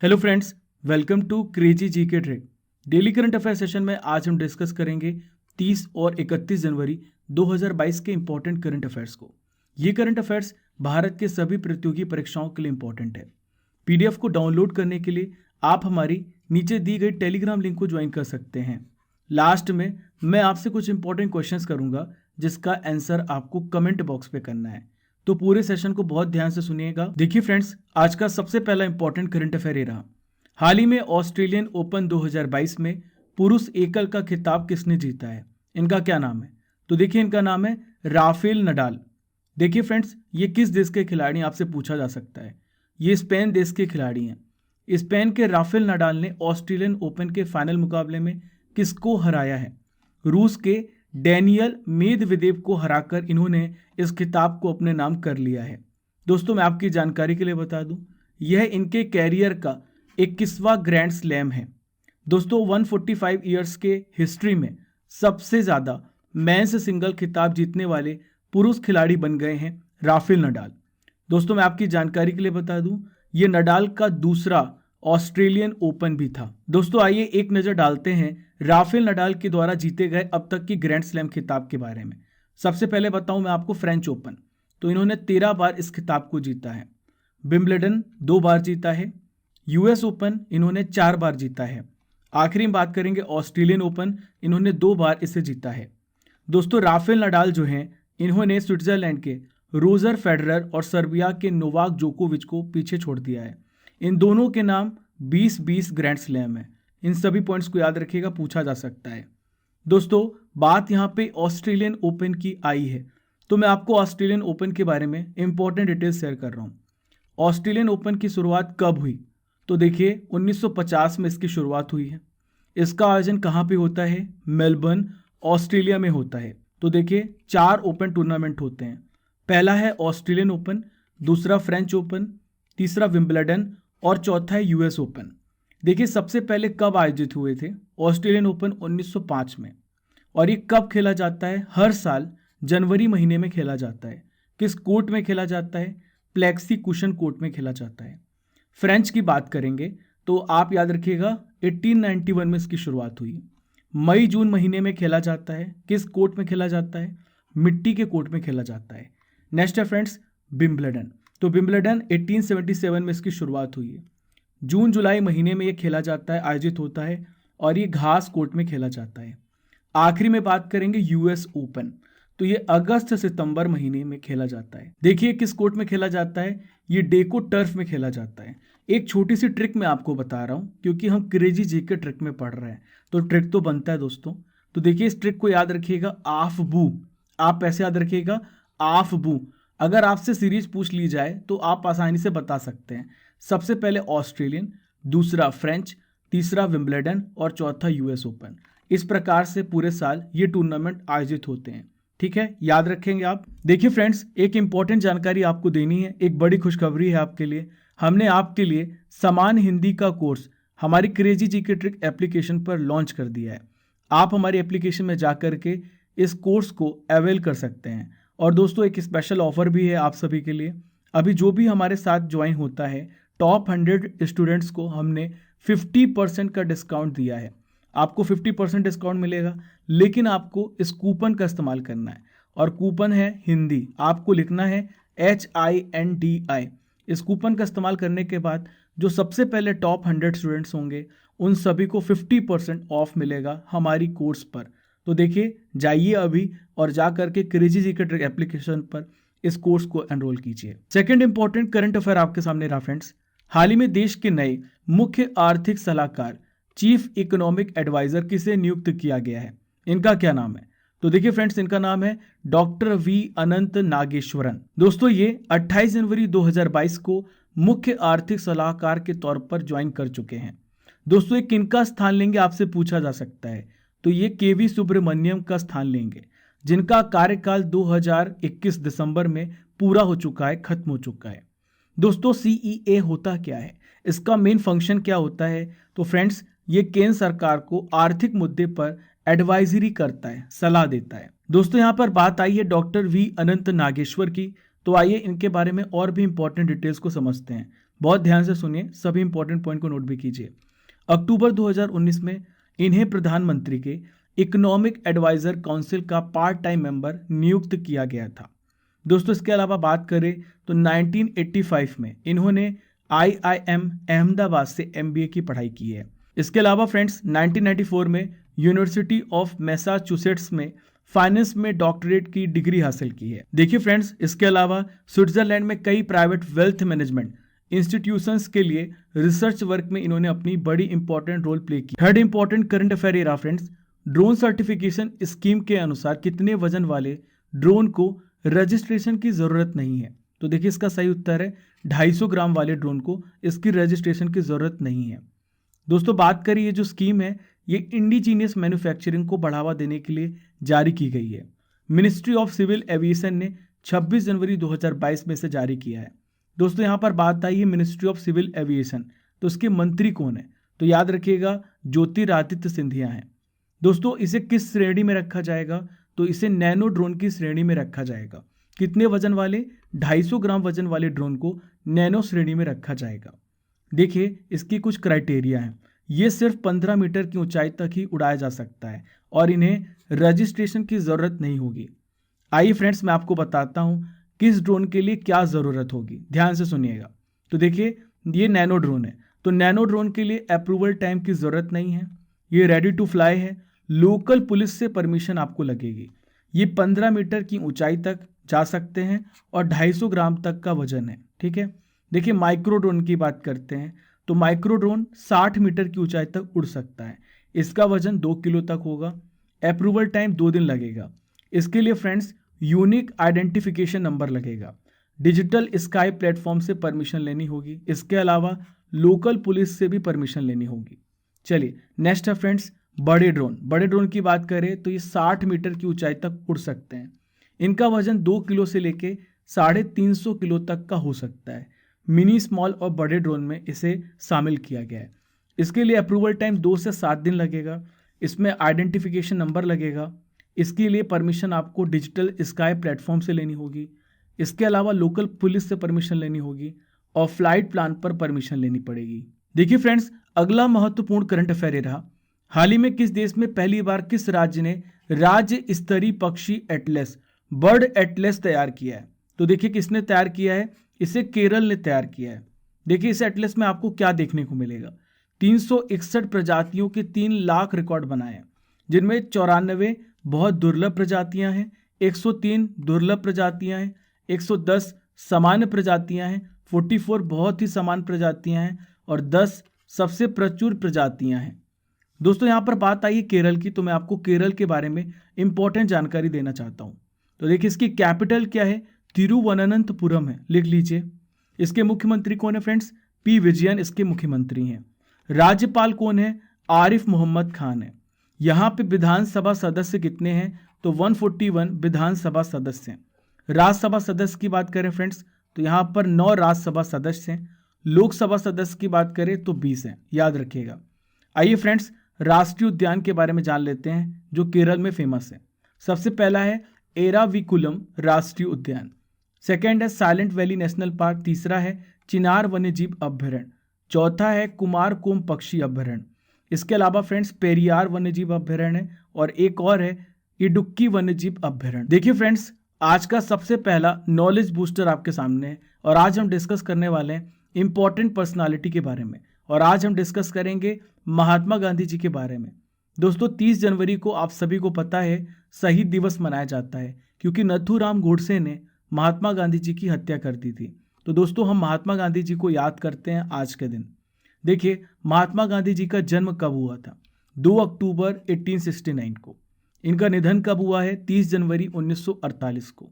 Hello friends, welcome to crazy GK trick. Daily current affair session में आज हम discuss करेंगे 30 और 31 जनवरी 2022 के इंपॉर्टेंट करंट अफेयर्स को। ये करंट अफेयर्स भारत के सभी प्रतियोगी परीक्षाओं के लिए इंपॉर्टेंट है। पीडीएफ को डाउनलोड करने के लिए आप हमारी नीचे दी गई टेलीग्राम लिंक को ज्वाइन कर सकते हैं। लास्ट में मैं आपसे कुछ इंपॉर्टेंट क्वेश्चंस करूंगा जिसका आंसर आपको कमेंट बॉक्स पे करना है, तो पूरे सेशन को बहुत ध्यान से सुनिएगा। देखिए फ्रेंड्स, आज का सबसे पहला इंपॉर्टेंट करंट अफेयर ये रहा। हाल ही में ऑस्ट्रेलियन ओपन 2022 में पुरुष एकल का खिताब किसने जीता है? इनका क्या नाम है? तो देखिए, इनका नाम है राफेल नडाल। देखिए फ्रेंड्स, ये किस देश के खिलाड़ी आपसे पूछा जा सकता है। ये स्पेन देश के खिलाड़ी हैं। स्पेन के राफेल नडाल ने ऑस्ट्रेलियन ओपन के फाइनल मुकाबले में किसको हराया है? रूस के डेनियल मेदवेदेव को हराकर इन्होंने इस खिताब को अपने नाम कर लिया है। दोस्तों, मैं आपकी जानकारी के लिए बता दूं, यह इनके कैरियर का 21वां ग्रैंड स्लैम है। दोस्तों, 145 ईयर्स के हिस्ट्री में सबसे ज़्यादा मेंस सिंगल खिताब जीतने वाले पुरुष खिलाड़ी बन गए हैं राफेल नडाल। दोस्तों, मैं आपकी जानकारी के लिए बता दूं, ये नडाल का दूसरा ऑस्ट्रेलियन ओपन भी था। दोस्तों, आइए एक नज़र डालते हैं राफेल नडाल के द्वारा जीते गए अब तक की ग्रैंड स्लैम खिताब के बारे में। सबसे पहले बताऊं मैं आपको फ्रेंच ओपन, तो इन्होंने 13 बार इस खिताब को जीता है। विंबलडन 2 बार जीता है। यूएस ओपन इन्होंने 4 बार जीता है। आखिरी में बात करेंगे ऑस्ट्रेलियन ओपन, इन्होंने 2 बार इसे जीता है। दोस्तों, राफेल नडाल जो हैं, इन्होंने स्विट्जरलैंड के रोजर फेडरर और सर्बिया के नोवाक जोकोविच को पीछे छोड़ दिया है। इन दोनों के नाम 20-20 ग्रैंड स्लैम है। इन सभी पॉइंट्स को याद रखिएगा, पूछा जा सकता है। दोस्तों, बात यहाँ पे ऑस्ट्रेलियन ओपन की आई है, तो मैं आपको ऑस्ट्रेलियन ओपन के बारे में इंपॉर्टेंट डिटेल्स शेयर कर रहा हूँ। ऑस्ट्रेलियन ओपन की शुरुआत कब हुई? तो देखिए, 1950 में इसकी शुरुआत हुई है। इसका आयोजन कहाँ पे होता है? मेलबर्न, ऑस्ट्रेलिया में होता है। तो देखिए, 4 ओपन टूर्नामेंट होते हैं। पहला है ऑस्ट्रेलियन ओपन, दूसरा फ्रेंच ओपन, तीसरा विंबलडन और चौथा है यूएस ओपन। देखिए, सबसे पहले कब आयोजित हुए थे? ऑस्ट्रेलियन ओपन 1905 में। और ये कब खेला जाता है? हर साल जनवरी महीने में खेला जाता है। किस कोर्ट में खेला जाता है? प्लेक्सी कुशन कोर्ट में खेला जाता है। फ्रेंच की बात करेंगे तो आप याद रखिएगा 1891 में इसकी शुरुआत हुई। मई जून महीने में खेला जाता है। किस कोर्ट में खेला जाता है? मिट्टी के कोर्ट में खेला जाता है। नेक्स्ट है फ्रेंड्स विंबलडन। तो विंबलडन 1877 में इसकी शुरुआत हुई है। जून जुलाई महीने में ये खेला जाता है, आयोजित होता है, और ये घास कोर्ट में खेला जाता है। आखिरी में बात करेंगे यूएस ओपन, तो ये अगस्त सितंबर महीने में खेला जाता है। देखिए, किस कोर्ट में खेला जाता है? ये डेको टर्फ में खेला जाता है। एक छोटी सी ट्रिक मैं आपको बता रहा हूँ, क्योंकि हम क्रेजी जीके ट्रिक में पढ़ रहे हैं, तो ट्रिक तो बनता है दोस्तों। तो देखिए, इस ट्रिक को याद रखिएगा, आफ बू। आप ऐसे याद रखिएगा, आफ बू। अगर आपसे सीरीज पूछ ली जाए तो आप आसानी से बता सकते हैं। सबसे पहले ऑस्ट्रेलियन, दूसरा फ्रेंच, तीसरा विंबलडन और चौथा यूएस ओपन। इस प्रकार से पूरे साल ये टूर्नामेंट आयोजित होते हैं। ठीक है, याद रखेंगे आप। देखिए फ्रेंड्स, एक इंपॉर्टेंट जानकारी आपको देनी है, एक बड़ी खुशखबरी है आपके लिए। हमने आपके लिए समान हिंदी का कोर्स हमारी क्रेजी जीके ट्रिक एप्लीकेशन पर लॉन्च कर दिया है। आप हमारी एप्लीकेशन में जाकर के इस कोर्स को अवेल कर सकते हैं। और दोस्तों, एक स्पेशल ऑफर भी है आप सभी के लिए। अभी जो भी हमारे साथ ज्वाइन होता है, टॉप 100 स्टूडेंट्स को हमने 50% का डिस्काउंट दिया है। आपको 50% डिस्काउंट मिलेगा, लेकिन आपको इस कूपन का इस्तेमाल करना है, और कूपन है हिंदी। आपको लिखना है HINDI। इस कूपन का इस्तेमाल करने के बाद जो सबसे पहले टॉप 100 स्टूडेंट्स होंगे, उन सभी को 50% ऑफ मिलेगा हमारी कोर्स पर। तो देखिए, जाइए अभी और जा करके क्रेजी जीके ट्रिक एप्लीकेशन पर इस कोर्स को एनरोल कीजिए। सेकंड इंपॉर्टेंट करंट अफेयर आपके सामने रहा फ्रेंड्स। हाल ही में देश के नए मुख्य आर्थिक सलाहकार, चीफ इकोनॉमिक एडवाइजर किसे नियुक्त किया गया है? इनका क्या नाम है? तो देखिए फ्रेंड्स, इनका नाम है डॉक्टर वी अनंत नागेश्वरन। दोस्तों, ये 28 जनवरी 2022 को मुख्य आर्थिक सलाहकार के तौर पर ज्वाइन कर चुके हैं। दोस्तों, ये किनका स्थान लेंगे आपसे पूछा जा सकता है। तो ये केवी सुब्रमण्यम का स्थान लेंगे, जिनका कार्यकाल 2021 दिसंबर में पूरा हो चुका है, खत्म हो चुका है। दोस्तों, CEA होता क्या है? इसका मेन फंक्शन क्या होता है? तो फ्रेंड्स, ये केंद्र सरकार को आर्थिक मुद्दे पर एडवाइजरी करता है, सलाह देता है। दोस्तों, यहाँ पर बात आई है डॉक्टर वी अनंत नागेश्वर की, तो आइए इनके बारे में और भी इंपॉर्टेंट डिटेल्स को समझते हैं। बहुत ध्यान से सुनिए, सभी इंपॉर्टेंट पॉइंट को नोट भी कीजिए। अक्टूबर 2019 में इन्हें प्रधानमंत्री के इकोनॉमिक एडवाइजर काउंसिल का पार्ट टाइम मेंबर नियुक्त किया गया था। दोस्तों इसके अलावा बात करें तो 1985 में इन्होंने IIM अहमदाबाद से MBA की पढ़ाई की है। इसके अलावा फ्रेंड्स 1994 में यूनिवर्सिटी ऑफ मैसाचुसेट्स में फाइनेंस में डॉक्टरेट की डिग्री हासिल की है। देखिए फ्रेंड्स, इसके अलावा स्विट्जरलैंड में कई प्राइवेट वेल्थ मैनेजमेंट इंस्टीट्यूशंस के लिए रिसर्च वर्क में इन्होंने अपनी बड़ी इंपॉर्टेंट रोल प्ले की। थर्ड इंपॉर्टेंट करंट अफेयर ये रहा फ्रेंड्स, ड्रोन सर्टिफिकेशन स्कीम के अनुसार कितने वजन वाले ड्रोन को रजिस्ट्रेशन की जरूरत नहीं है। तो देखिए इसका सही उत्तर है 250 ग्राम वाले ड्रोन को इसकी रजिस्ट्रेशन की जरूरत नहीं है। दोस्तों बात करें ये जो स्कीम है ये इंडिजीनियस मैन्युफैक्चरिंग को बढ़ावा देने के लिए जारी की गई है। मिनिस्ट्री ऑफ सिविल एविएशन ने 26 जनवरी 2022 में इसे जारी किया है। दोस्तों यहाँ पर बात आई है मिनिस्ट्री ऑफ सिविल एविएशन, तो इसके मंत्री कौन है? तो याद रखिएगा ज्योतिरादित्य सिंधिया हैं। दोस्तों इसे किस श्रेणी में रखा जाएगा? तो इसे नैनो ड्रोन की श्रेणी में रखा जाएगा। कितने वजन वाले? 250 ग्राम वजन वाले ड्रोन को नैनो श्रेणी में रखा जाएगा। देखिए इसकी कुछ क्राइटेरिया हैं। ये सिर्फ 15 मीटर की ऊंचाई तक ही उड़ाया जा सकता है और इन्हें रजिस्ट्रेशन की ज़रूरत नहीं होगी। आइए फ्रेंड्स मैं आपको बताता हूँ किस ड्रोन के लिए क्या ज़रूरत होगी, ध्यान से सुनिएगा। तो देखिए ये नैनो ड्रोन है, तो नैनो ड्रोन के लिए अप्रूवल टाइम की ज़रूरत नहीं है। ये रेडी टू फ्लाई है। लोकल पुलिस से परमिशन आपको लगेगी। ये 15 मीटर की ऊंचाई तक जा सकते हैं और 250 ग्राम तक का वजन है। ठीक है, देखिए माइक्रो ड्रोन की बात करते हैं तो माइक्रो ड्रोन 60 मीटर की ऊंचाई तक उड़ सकता है। इसका वजन 2 किलो तक होगा। अप्रूवल टाइम 2 दिन लगेगा। इसके लिए फ्रेंड्स यूनिक आइडेंटिफिकेशन नंबर लगेगा। डिजिटल स्काई प्लेटफॉर्म से परमिशन लेनी होगी। इसके अलावा लोकल पुलिस से भी परमिशन लेनी होगी। चलिए नेक्स्ट है फ्रेंड्स बड़े ड्रोन। बड़े ड्रोन की बात करें तो ये 60 मीटर की ऊंचाई तक उड़ सकते हैं। इनका वजन 2 किलो से लेके 350 किलो तक का हो सकता है। मिनी, स्मॉल और बड़े ड्रोन में इसे शामिल किया गया है। इसके लिए अप्रूवल टाइम 2 से 7 दिन लगेगा। इसमें आइडेंटिफिकेशन नंबर लगेगा। इसके लिए परमिशन आपको डिजिटल स्काई प्लेटफॉर्म से लेनी होगी। इसके अलावा लोकल पुलिस से परमिशन लेनी होगी और फ्लाइट प्लान पर परमिशन लेनी पड़ेगी। देखिए फ्रेंड्स अगला महत्वपूर्ण करंट अफेयर रहा, हाल ही में किस देश में पहली बार किस राज्य ने राज्य स्तरीय पक्षी एटलस, बर्ड एटलस तैयार किया है? तो देखिए किसने तैयार किया है? इसे केरल ने तैयार किया है। देखिए इस एटलस में आपको क्या देखने को मिलेगा? 361 प्रजातियों के 3 लाख रिकॉर्ड बनाए हैं, जिनमें 94 बहुत दुर्लभ प्रजातियां हैं, 103 दुर्लभ प्रजातियां हैं, 110 सामान्य प्रजातियां हैं, 44 बहुत ही सामान्य प्रजातियां हैं और 10 सबसे प्रचुर प्रजातियां हैं। दोस्तों यहाँ पर बात आई है केरल की, तो मैं आपको केरल के बारे में इंपॉर्टेंट जानकारी देना चाहता हूँ। तो देखिए इसकी कैपिटल क्या है? तिरुवनंतपुरम है, लिख लीजिए। इसके मुख्यमंत्री कौन है फ्रेंड्स? पी विजयन इसके मुख्यमंत्री हैं। राज्यपाल कौन है? आरिफ मोहम्मद खान है। यहाँ पे विधानसभा सदस्य कितने हैं? तो 141 विधानसभा सदस्य हैं। राज्यसभा सदस्य की बात करें फ्रेंड्स तो यहाँ पर 9 राज्यसभा सदस्य हैं। लोकसभा सदस्य की बात करें तो 20 हैं, याद रखिएगा। आइए फ्रेंड्स राष्ट्रीय उद्यान के बारे में जान लेते हैं जो केरल में फेमस है। सबसे पहला है एराविकुलम राष्ट्रीय उद्यान। सेकेंड है साइलेंट वैली नेशनल पार्क। तीसरा है चिनार वन्यजीव अभ्यारण्य। चौथा है कुमारकोम पक्षी अभ्यारण्य। इसके अलावा फ्रेंड्स पेरियार वन्यजीव अभ्यारण्य और एक और है इडुक्की वन्यजीव अभ्यारण्य। देखिए फ्रेंड्स आज का सबसे पहला नॉलेज बूस्टर आपके सामने है और आज हम डिस्कस करने वाले हैं इंपॉर्टेंट पर्सनालिटी के बारे में और आज हम डिस्कस करेंगे महात्मा गांधी जी के बारे में। दोस्तों 30 जनवरी को आप सभी को पता है शहीद दिवस मनाया जाता है क्योंकि नथुराम गोडसे ने महात्मा गांधी जी की हत्या कर दी थी। तो दोस्तों हम महात्मा गांधी जी को याद करते हैं आज के दिन। देखिए महात्मा गांधी जी का जन्म कब हुआ था? 2 अक्टूबर 1869 को। इनका निधन कब हुआ है? 30 जनवरी 1948 को।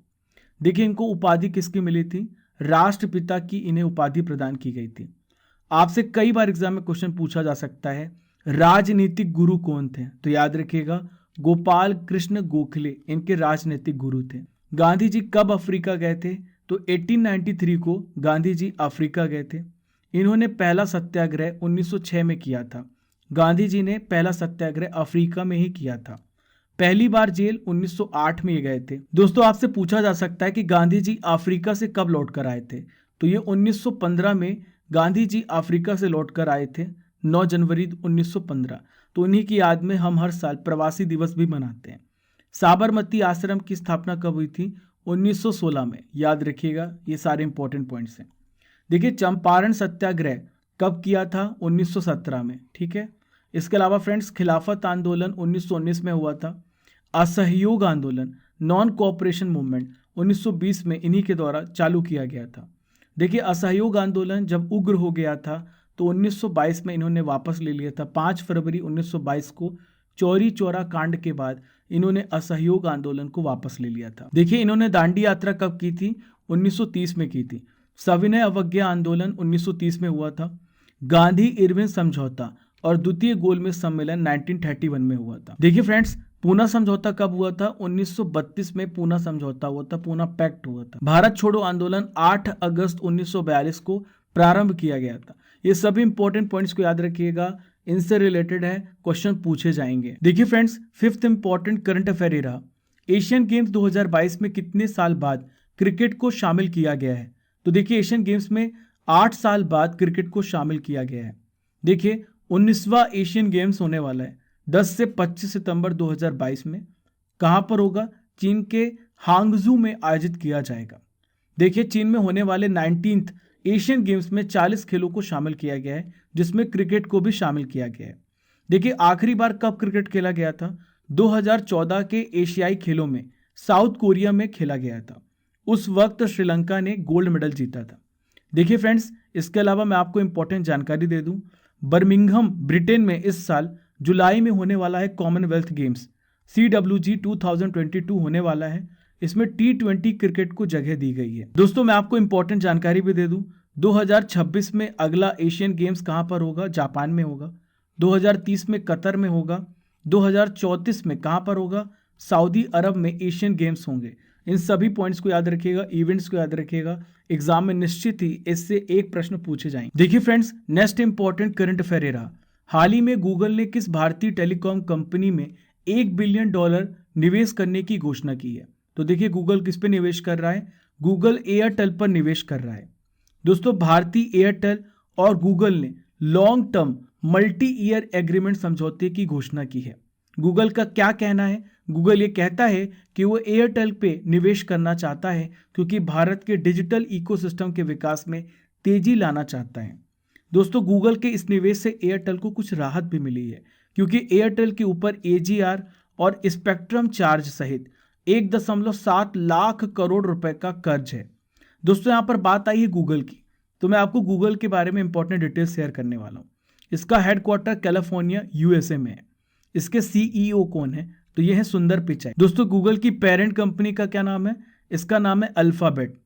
देखिए इनको उपाधि किसकी मिली थी? राष्ट्रपिता की इन्हें उपाधि प्रदान की गई थी। आपसे कई बार एग्जाम में क्वेश्चन पूछा जा सकता है राजनीतिक गुरु कौन थे? तो याद रखिएगा गोपाल कृष्ण गोखले इनके राजनीतिक गुरु थे। गांधी जी कब अफ्रीका गए थे? तो 1893 को गांधी जी अफ्रीका गए थे। इन्होंने पहला सत्याग्रह 1906 में किया था। गांधी जी ने पहला सत्याग्रह अफ्रीका में ही किया था। पहली बार जेल 1908 में ये गए थे। दोस्तों आपसे पूछा जा सकता है कि गांधी जी अफ्रीका से कब लौट कर आए थे? तो ये 1915 में गांधी जी अफ्रीका से लौटकर आए थे 9 जनवरी 1915, तो उन्हीं की याद में हम हर साल प्रवासी दिवस भी मनाते हैं। साबरमती आश्रम की स्थापना कब हुई थी? 1916 में। याद रखिएगा, ये सारे इंपॉर्टेंट पॉइंट्स हैं। देखिए, चंपारण सत्याग्रह कब किया था? 1917 में। ठीक है। इसके अलावा फ्रेंड्स, खिलाफत आंदोलन 1919 में हुआ था। असहयोग आंदोलन, नॉन कोऑपरेशन मूवमेंट 1920 में इन्हीं के द्वारा चालू किया गया था। देखिए, असहयोग आंदोलन जब उग्र हो गया था तो 1922 में इन्होंने वापस ले लिया था। 5 फरवरी 1922 को चौरी चौरा कांड के बाद इन्होंने असहयोग आंदोलन को वापस ले लिया था। देखिए, इन्होंने दांडी यात्रा कब की थी? 1930 में की थी। सविनय अवज्ञा आंदोलन 1930 में हुआ था। गांधी इरविन समझौता और द्वितीय गोलमेज सम्मेलन 1931 में हुआ था। देखिए फ्रेंड्स, पूना समझौता कब हुआ था? 1932 में पूना समझौता हुआ था, पूना पैक्ट हुआ था। भारत छोड़ो आंदोलन 8 अगस्त 1942 को प्रारंभ किया गया था। ये सभी इंपॉर्टेंट पॉइंट्स को याद रखिएगा, इनसे रिलेटेड है, क्वेश्चन पूछे जाएंगे। देखिए friends, fifth important current affair ये रहा, एशियन गेम्स 2022 में कितने साल बाद क्रिकेट को शामिल किया गया है? तो देखिए, एशियन गेम्स में 8 साल बाद क्रिकेट को शामिल किया गया है। देखिए, 19वां एशियन गेम्स होने वाला है 10 से 25 सितंबर 2022 में। कहाँ पर होगा? चीन के हांगजू में आयोजित किया जाएगा। देखिए, चीन में होने वाले 19th एशियन गेम्स में 40 खेलों को शामिल किया गया है, जिसमें क्रिकेट को भी शामिल किया गया है। देखिए, आखिरी बार कब क्रिकेट खेला गया था? 2014 के एशियाई खेलों में साउथ कोरिया में खेला गया था। उस वक्त श्रीलंका ने गोल्ड मेडल जीता था। देखिए फ्रेंड्स, इसके अलावा मैं आपको इंपॉर्टेंट जानकारी दे दूं, बर्मिंघम ब्रिटेन में इस साल जुलाई में होने वाला है कॉमनवेल्थ गेम्स, CWG 2022 होने वाला है। इसमें T20 क्रिकेट को जगह दी गई है। दोस्तों, मैं आपको इंपॉर्टेंट जानकारी भी दे दूं, 2026 में अगला एशियन गेम्स कहां पर होगा? जापान में होगा। 2030 में कतर में होगा। 2034 में कहां पर होगा? सऊदी अरब में एशियन गेम्स होंगे। इन सभी पॉइंट्स को याद रखिएगा, इवेंट्स को याद रखिएगा, एग्जाम में निश्चित ही इससे एक प्रश्न पूछे जाएंगे। देखिए friends, next important current affair रहा, हाल ही में गूगल ने किस भारतीय टेलीकॉम कंपनी में $1 बिलियन निवेश करने की घोषणा की है? तो देखिए, गूगल किस पे निवेश कर रहा है? गूगल एयरटेल पर निवेश कर रहा है। दोस्तों, भारतीय एयरटेल और गूगल ने long term multi year agreement समझौते की घोषणा की है। गूगल का क्या कहना है? गूगल ये कहता है कि वो एयरटेल पे निवेश करना चाहता है क्योंकि भारत के डिजिटल इकोसिस्टम के विकास में तेजी लाना चाहता है। दोस्तों, गूगल के इस निवेश से एयरटेल को कुछ राहत भी मिली है क्योंकि एयरटेल के ऊपर AGR और स्पेक्ट्रम चार्ज सहित 1.7 लाख करोड़ रुपए का कर्ज है। दोस्तों, यहाँ पर बात आई है गूगल की, तो मैं आपको गूगल के बारे में इंपॉर्टेंट डिटेल्स शेयर करने वाला हूँ। इसका हेडक्वार्टर कैलिफोर्निया USA में है। इसके CEO कौन है? तो यह है सुंदर पिचाई। दोस्तों, गूगल की पेरेंट कंपनी का क्या नाम है? इसका नाम है अल्फाबेट।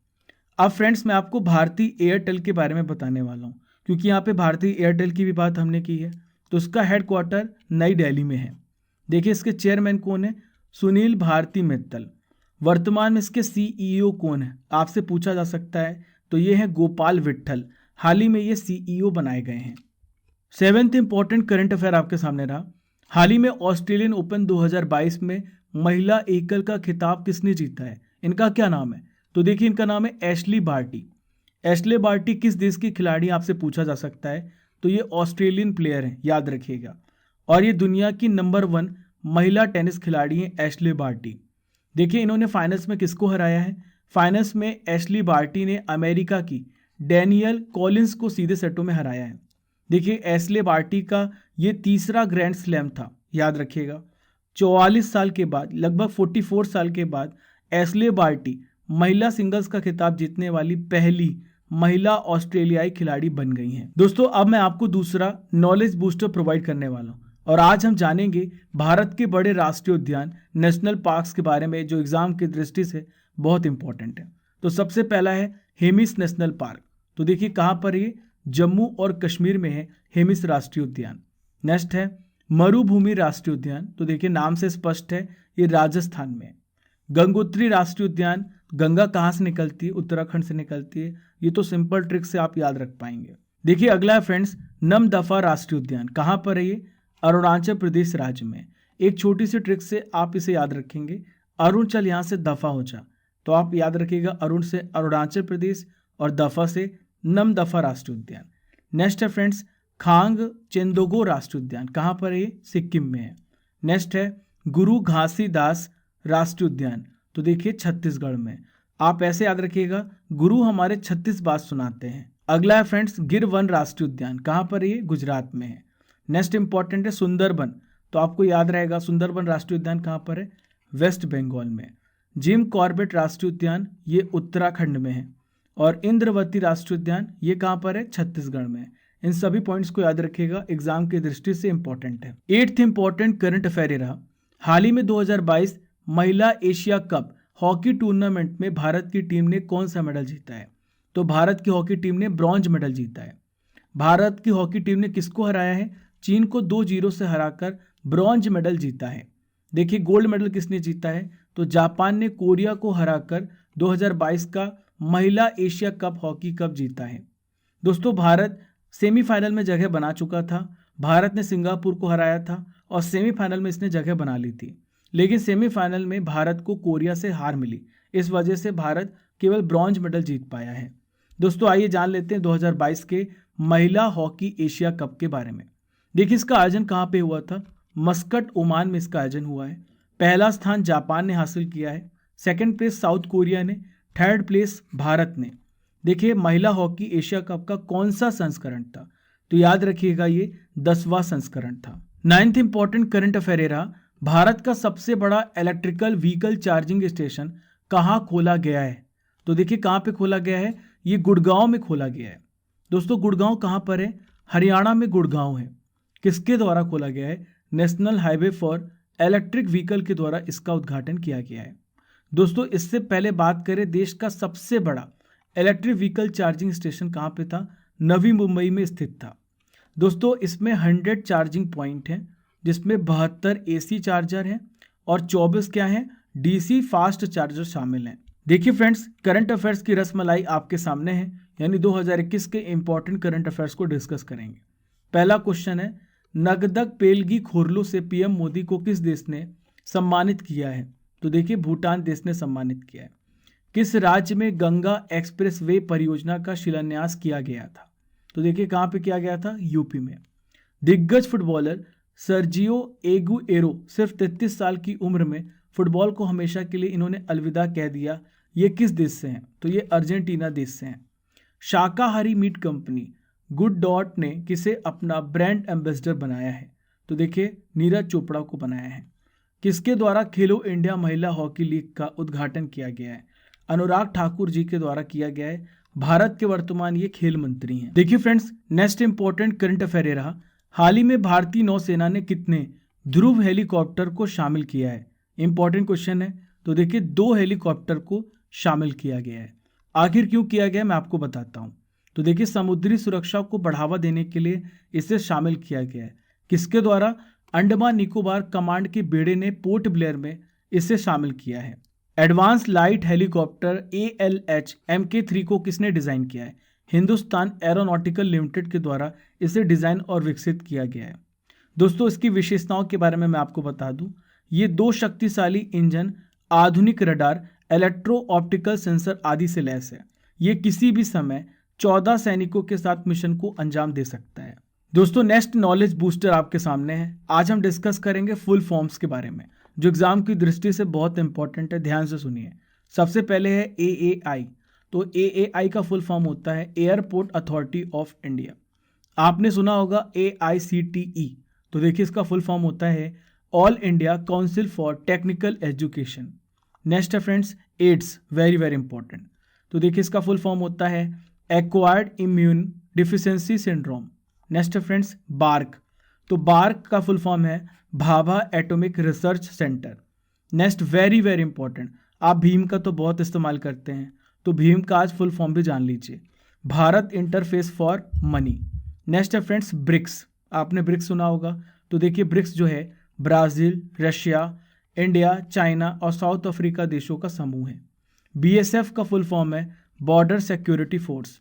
अब फ्रेंड्स, मैं आपको भारतीय एयरटेल के बारे में बताने वाला हूँ क्योंकि यहाँ पे भारतीय एयरटेल की भी बात हमने की है। तो इसका हेडक्वार्टर नई दिल्ली में है। देखिए, इसके चेयरमैन कौन है? सुनील भारती मित्तल। वर्तमान में इसके CEO कौन है? आपसे पूछा जा सकता है। तो ये है गोपाल विट्ठल। हाल ही में ये CEO बनाए गए हैं। सेवेंथ इंपॉर्टेंट करंट अफेयर आपके सामने रहा, हाल ही में ऑस्ट्रेलियन ओपन 2022 में महिला एकल का खिताब किसने जीता है? इनका क्या नाम है? तो देखिए, इनका नाम है एशली बार्टी। एशले बार्टी किस देश की खिलाड़ी, आपसे पूछा जा सकता है। तो ये ऑस्ट्रेलियन प्लेयर हैं, याद रखिएगा। और ये दुनिया की नंबर 1 महिला टेनिस खिलाड़ी हैं एशले बार्टी। देखिए, इन्होंने फाइनल्स में किसको हराया है? फाइनल्स में एशली बार्टी ने अमेरिका की डैनियल कॉलिंस को सीधे सेटों में हराया है। देखिए, एशले बार्टी का ये तीसरा ग्रैंड स्लैम था, याद रखिएगा। 44 साल के बाद, लगभग 44 साल के बाद एशले बार्टी महिला सिंगल्स का खिताब जीतने वाली पहली महिला ऑस्ट्रेलियाई खिलाड़ी बन गई हैं। दोस्तों, अब मैं आपको दूसरा नॉलेज बूस्टर प्रोवाइड करने वाला हूं और आज हम जानेंगे भारत के बड़े राष्ट्रीय उद्यान नेशनल पार्क्स के बारे में, जो एग्जाम की दृष्टि से बहुत इंपॉर्टेंट है। तो सबसे पहला है हेमिस नेशनल पार्क। तो देखिए, कहां पर ये? जम्मू और कश्मीर में है हेमिस राष्ट्रीय उद्यान। नेक्स्ट है मरुभूमि राष्ट्रीय उद्यान। तो देखिए, नाम से स्पष्ट है, ये राजस्थान में है। गंगोत्री राष्ट्रीय उद्यान, गंगा कहाँ से निकलती है? उत्तराखंड से निकलती है। ये तो सिंपल ट्रिक से आप याद रख पाएंगे। देखिए, अगला है फ्रेंड्स नमदफा राष्ट्रीय उद्यान। कहाँ पर है ये? अरुणाचल प्रदेश राज्य में। एक छोटी सी ट्रिक से आप इसे याद रखेंगे, अरुणाचल यहाँ से दफा हो जा, तो आप याद रखिएगा अरुण से अरुणाचल प्रदेश और दफा से नमदफा राष्ट्रीय उद्यान। नेक्स्ट है फ्रेंड्स खांग चेंदोगो राष्ट्रीय उद्यान, कहाँ पर है ये? सिक्किम में है। नेक्स्ट है गुरु घासीदास राष्ट्रीय उद्यान, तो देखिए छत्तीसगढ़ में। आप ऐसे याद रखिएगा, गुरु हमारे 36 बात सुनाते हैं। अगला है फ्रेंड्स गिर वन राष्ट्रीय उद्यान, कहाँ पर है ये? गुजरात में है। नेक्स्ट इंपॉर्टेंट है सुंदरबन, तो आपको याद रहेगा सुंदरबन राष्ट्रीय उद्यान कहाँ पर है? वेस्ट बंगाल में। जिम कॉर्बेट राष्ट्रीय उद्यान ये उत्तराखंड में है। और इंद्रवती राष्ट्रीय उद्यान ये कहाँ पर है? छत्तीसगढ़ में। इन सभी पॉइंट्स को याद रखिएगा, एग्जाम की दृष्टि से इंपॉर्टेंट है। 8th इंपॉर्टेंट करंट अफेयर ये रहा, हाल ही में 2022 महिला एशिया कप हॉकी टूर्नामेंट में भारत की टीम ने कौन सा मेडल जीता है? तो भारत की हॉकी टीम ने ब्रॉन्ज मेडल जीता है। भारत की हॉकी टीम ने किसको हराया है? चीन को 2-0 से हराकर ब्रॉन्ज मेडल जीता है। देखिए गोल्ड मेडल किसने जीता है? तो जापान ने कोरिया को हराकर 2022 का महिला एशिया कप हॉकी कप जीता है। दोस्तों भारत सेमीफाइनल में जगह बना चुका था। भारत ने सिंगापुर को हराया था और सेमीफाइनल में इसने जगह बना ली थी, लेकिन सेमीफाइनल में भारत को कोरिया से हार मिली। इस वजह से भारत केवल ब्रॉन्ज मेडल जीत पाया है। दोस्तों आइए जान लेते हैं 2022 के महिला हॉकी एशिया कप के बारे में। देखिए इसका आयोजन कहाँ पे हुआ था? मस्कट ओमान में इसका आयोजन हुआ है। पहला स्थान जापान ने हासिल किया है, सेकंड प्लेस साउथ कोरिया ने, थर्ड प्लेस भारत ने। देखिए महिला हॉकी एशिया कप का कौन सा संस्करण था? तो याद रखिएगा ये 10वां संस्करण था। 9th इंपॉर्टेंट करंट अफेयर रहा, भारत का सबसे बड़ा इलेक्ट्रिकल व्हीकल चार्जिंग स्टेशन कहाँ खोला गया है? तो देखिए कहाँ पे खोला गया है? ये गुड़गांव में खोला गया है। दोस्तों गुड़गांव कहाँ पर है? हरियाणा में गुड़गांव है। किसके द्वारा खोला गया है? National highway for electric vehicle के द्वारा इसका उद्घाटन किया गया है। दोस्तों इससे पहले बात करें देश का सबसे बड़ा इलेक्ट्रिक व्हीकल चार्जिंग स्टेशन कहाँ पे था? नवी मुंबई में स्थित था। दोस्तों इसमें 100 चार्जिंग पॉइंट हैं, जिसमें 72 AC चार्जर हैं और 24 क्या हैं? DC फास्ट चार्जर शामिल हैं। देखिए फ्रेंड्स करंट अफेयर्स की रसमलाई आपके सामने है, यानी 2021 के इंपॉर्टेंट करंट अफेयर्स को डिस्कस करेंगे। पहला क्वेश्चन है नगदक पेलगी खोरलो से PM मोदी को किस देश ने सम्मानित किया है? तो देखिए भूटान देश ने सम्मानित किया है। किस राज्य में गंगा एक्सप्रेस वे परियोजना का शिलान्यास किया गया था? तो देखिए कहाँ पे किया गया था? यूपी में। दिग्गज फुटबॉलर सर्जियो एगुएरो सिर्फ 33 साल की उम्र में फुटबॉल को हमेशा के लिए इन्होंने अलविदा कह दिया। ये किस देश से हैं? तो ये अर्जेंटीना देश से हैं। शाकाहारी मीट कंपनी गुड डॉट ने किसे अपना ब्रांड एम्बेसडर बनाया है? तो देखिए नीरज चोपड़ा को बनाया है। किसके द्वारा खेलो इंडिया महिला हॉकी लीग का उद्घाटन किया गया है? अनुराग ठाकुर जी के द्वारा किया गया है। भारत के वर्तमान ये खेल मंत्री हैं। देखिए friends next important current affair रहा, हाल ही में भारतीय नौसेना ने कितने ध्रुव हेलीकॉप्टर को शामिल किया है? इंपॉर्टेंट क्वेश्चन है। तो देखिए 2 हेलीकॉप्टर को शामिल किया गया है। आखिर क्यों किया गया मैं आपको बताता हूँ। तो देखिए समुद्री सुरक्षा को बढ़ावा देने के लिए इसे शामिल किया गया है। किसके द्वारा? अंडमान निकोबार कमांड के बेड़े ने पोर्ट ब्लेयर में इसे शामिल किया है। Advance light helicopter ALH Mk3 को किसने डिजाइन किया है? हिंदुस्तान एरोनॉटिकल लिमिटेड के द्वारा इसे डिजाइन और विकसित किया गया है। दोस्तों इसकी विशेषताओं के बारे में मैं आपको बता दूं, ये 2 शक्तिशाली इंजन, आधुनिक रडार, इलेक्ट्रो ऑप्टिकल सेंसर आदि से लैस है। ये किसी भी समय 14 सैनिकों के साथ मिशन को अंजाम दे सकता है। दोस्तों नेक्स्ट नॉलेज बूस्टर आपके सामने है। आज हम डिस्कस करेंगे फुल फॉर्म्स के बारे में, जो एग्जाम की दृष्टि से बहुत इंपॉर्टेंट है। ध्यान से सुनिए। सबसे पहले है AAI। तो AAI का फुल फॉर्म होता है एयरपोर्ट अथॉरिटी ऑफ इंडिया। आपने सुना होगा AICTE। तो देखिए इसका फुल फॉर्म होता है all India council for technical education. Next है friends AIDS, very very important. तो देखिए इसका फुल फॉर्म होता है acquired immune deficiency syndrome. Next है फ्रेंड्स बार्क। तो बार्क का फुल फॉर्म है Bhabha atomic research centre. Next very very important, आप भीम का तो बहुत इस्तेमाल करते हैं, तो भीम का आज फुल फॉर्म भी जान लीजिए, Bharat interface for money. Next है फ्रेंड्स ब्रिक्स। आपने ब्रिक्स सुना होगा। तो देखिए ब्रिक्स जो है ब्राज़ील, रशिया, इंडिया, चाइना और साउथ अफ्रीका देशों का समूह है। BSF का फुल फॉर्म है बॉर्डर सिक्योरिटी फोर्स।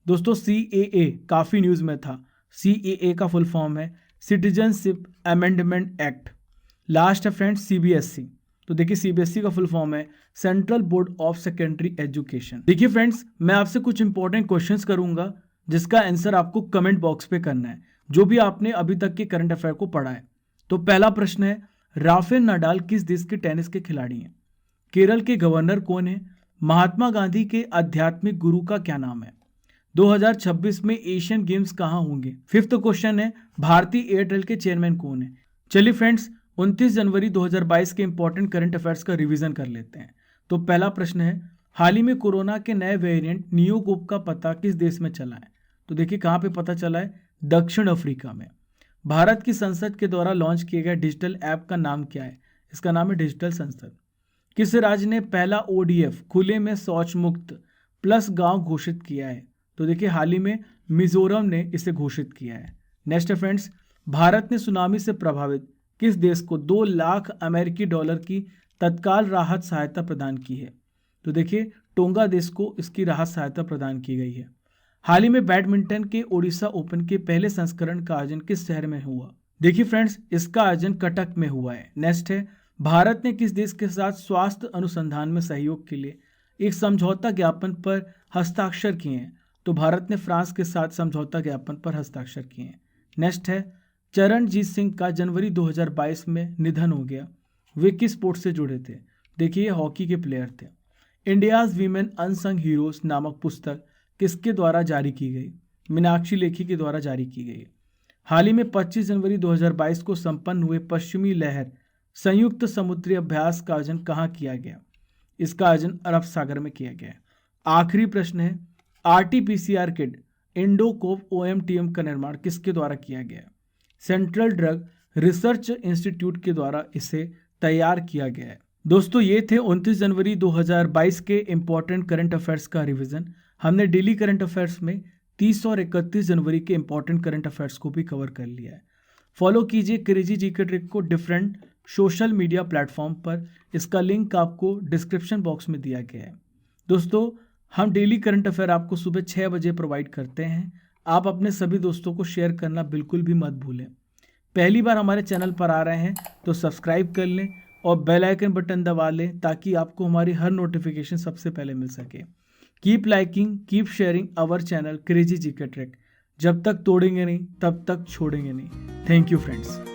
दोस्तों CAA काफ़ी न्यूज़ में था। CAA का फुल फॉर्म है सिटीजनशिप अमेंडमेंट एक्ट। लास्ट है फ्रेंड्स CBSE। तो देखिए CBSE का फुल फॉर्म है central board of secondary education. देखिए फ्रेंड्स मैं आपसे कुछ इंपॉर्टेंट क्वेश्चंस करूंगा जिसका आंसर आपको कमेंट बॉक्स पे करना है, जो भी आपने अभी तक के करंट अफेयर को पढ़ा है। तो पहला प्रश्न है, राफेल नडाल किस देश के टेनिस के खिलाड़ी हैं? केरल के गवर्नर कौन है? महात्मा गांधी के आध्यात्मिक गुरु का क्या नाम है? 2026 में एशियन गेम्स कहाँ होंगे? फिफ्थ क्वेश्चन है, भारतीय एयरटेल के चेयरमैन कौन है? चलिए फ्रेंड्स, 29 जनवरी 2022 के इंपॉर्टेंट करंट अफेयर्स का रिवीजन कर लेते हैं। तो पहला प्रश्न है, हाल ही में कोरोना के नए वेरिएंट नियोगोप का पता किस देश में चला है? तो देखिए कहाँ पे पता चला है, दक्षिण अफ्रीका में। भारत की संसद के द्वारा लॉन्च किए गए डिजिटल ऐप का नाम क्या है? इसका नाम है डिजिटल संसद। किस राज्य ने पहला ODF खुले में शौच मुक्त प्लस गांव घोषित किया है? तो देखिए हाल ही में मिजोरम ने इसे घोषित किया है। नेक्स्ट है फ्रेंड्स, भारत ने सुनामी से प्रभावित किस देश को 2 लाख अमेरिकी डॉलर की तत्काल राहत सहायता प्रदान की है? तो देखिए टोंगा देश को इसकी राहत सहायता प्रदान की गई है। हाल ही में बैडमिंटन के ओडिशा ओपन के पहले संस्करण का आयोजन किस शहर में हुआ? देखिए फ्रेंड्स, इसका आयोजन कटक में हुआ है। नेक्स्ट है, भारत ने किस देश के साथ स्वास्थ्य अनुसंधान में सहयोग के लिए एक समझौता ज्ञापन पर हस्ताक्षर किए हैं? तो भारत ने फ्रांस के साथ समझौता ज्ञापन पर हस्ताक्षर किए हैं। नेक्स्ट है, चरणजीत सिंह का जनवरी 2022 में निधन हो गया। वे किस स्पोर्ट से जुड़े थे? देखिए हॉकी के प्लेयर थे। इंडियाज वीमेन अनसंग हीरोज नामक पुस्तक किसके द्वारा जारी की गई? मीनाक्षी लेखी के द्वारा जारी की गई। हाल ही में 25 जनवरी 2022 को संपन्न हुए पश्चिमी लहर संयुक्त समुद्री अभ्यास का आयोजन कहाँ किया गया? इसका आयोजन अरब सागर में किया गया। आखिरी प्रश्न है, RT-PCR किट इंडोकोप OMTM का निर्माण किसके द्वारा किया गया? सेंट्रल ड्रग रिसर्च इंस्टीट्यूट के द्वारा इसे तैयार किया गया है। दोस्तों ये थे 29 जनवरी 2022 के इंपॉर्टेंट करंट अफेयर्स का रिवीजन। हमने डेली करंट अफेयर्स में 30 और 31 जनवरी के इंपॉर्टेंट करंट अफेयर्स को भी कवर कर लिया है। फॉलो कीजिए क्रेजी जीके ट्रिक को डिफरेंट सोशल मीडिया प्लेटफॉर्म पर। इसका लिंक आपको डिस्क्रिप्शन बॉक्स में दिया गया है। दोस्तों हम डेली करंट अफेयर आपको सुबह 6 बजे प्रोवाइड करते हैं। आप अपने सभी दोस्तों को शेयर करना बिल्कुल भी मत भूलें। पहली बार हमारे चैनल पर आ रहे हैं तो सब्सक्राइब कर लें और बेल आइकन बटन दबा लें ताकि आपको हमारी हर नोटिफिकेशन सबसे पहले मिल सके। Keep liking, keep sharing our channel crazy GK trick. जब तक तोड़ेंगे नहीं तब तक छोड़ेंगे नहीं। Thank you friends.